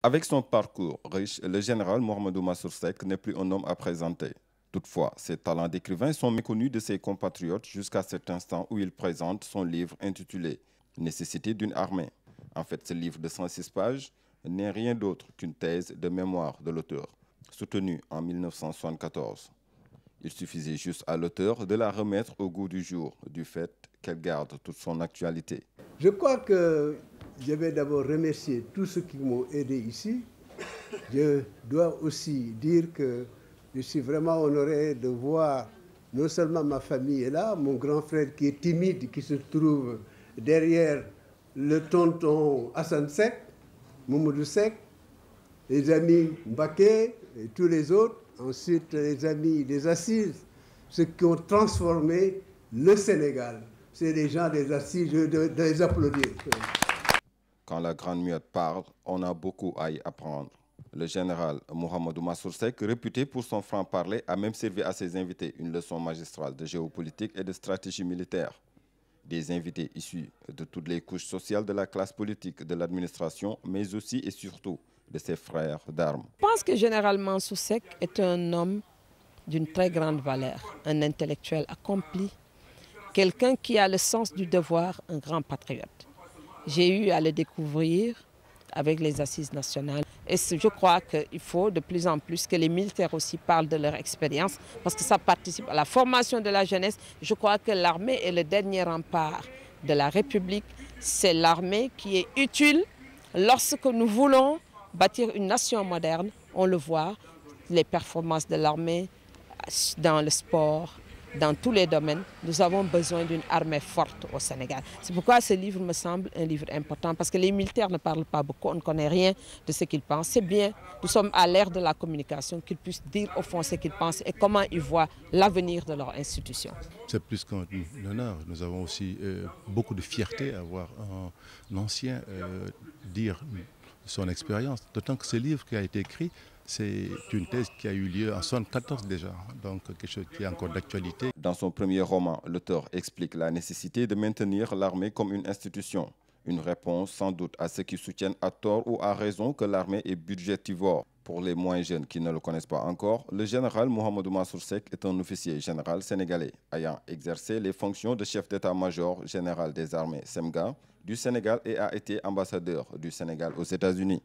Avec son parcours riche, le général Mohamedou Mansour Seck n'est plus un homme à présenter. Toutefois, ses talents d'écrivain sont méconnus de ses compatriotes jusqu'à cet instant où il présente son livre intitulé « Nécessité d'une armée ». En fait, ce livre de 106 pages n'est rien d'autre qu'une thèse de mémoire de l'auteur, soutenue en 1974. Il suffisait juste à l'auteur de la remettre au goût du jour, du fait qu'elle garde toute son actualité. Je crois que je vais d'abord remercier tous ceux qui m'ont aidé ici. Je dois aussi dire que je suis vraiment honoré de voir non seulement ma famille est là, mon grand frère qui est timide, qui se trouve derrière le tonton Hassan Seck, Mamadou Seck, les amis Mbaké et tous les autres, ensuite les amis des Assises, ceux qui ont transformé le Sénégal. C'est les gens des Assises, je dois les applaudir. Quand la Grande Muette parle, on a beaucoup à y apprendre. Le général Mohamedou Mansour Seck, réputé pour son franc-parler, a même servi à ses invités une leçon magistrale de géopolitique et de stratégie militaire. Des invités issus de toutes les couches sociales de la classe politique, de l'administration, mais aussi et surtout de ses frères d'armes. Je pense que général Mansour Seck est un homme d'une très grande valeur, un intellectuel accompli, quelqu'un qui a le sens du devoir, un grand patriote. J'ai eu à le découvrir avec les Assises nationales. Et je crois qu'il faut de plus en plus que les militaires aussi parlent de leur expérience parce que ça participe à la formation de la jeunesse. Je crois que l'armée est le dernier rempart de la République. C'est l'armée qui est utile lorsque nous voulons bâtir une nation moderne. On le voit, les performances de l'armée dans le sport, dans tous les domaines, nous avons besoin d'une armée forte au Sénégal. C'est pourquoi ce livre me semble un livre important, parce que les militaires ne parlent pas beaucoup, on ne connaît rien de ce qu'ils pensent. C'est bien, nous sommes à l'ère de la communication, qu'ils puissent dire au fond ce qu'ils pensent et comment ils voient l'avenir de leur institution. C'est plus qu'un honneur. Nous avons aussi beaucoup de fierté à voir un ancien dire son expérience. D'autant que ce livre qui a été écrit, c'est une thèse qui a eu lieu en 1974 déjà, donc quelque chose qui est encore d'actualité. Dans son premier roman, l'auteur explique la nécessité de maintenir l'armée comme une institution. Une réponse sans doute à ceux qui soutiennent à tort ou à raison que l'armée est budgétivore. Pour les moins jeunes qui ne le connaissent pas encore, le général Mohamedou Mansour Seck est un officier général sénégalais ayant exercé les fonctions de chef d'état-major général des armées SEMGA du Sénégal et a été ambassadeur du Sénégal aux États-Unis.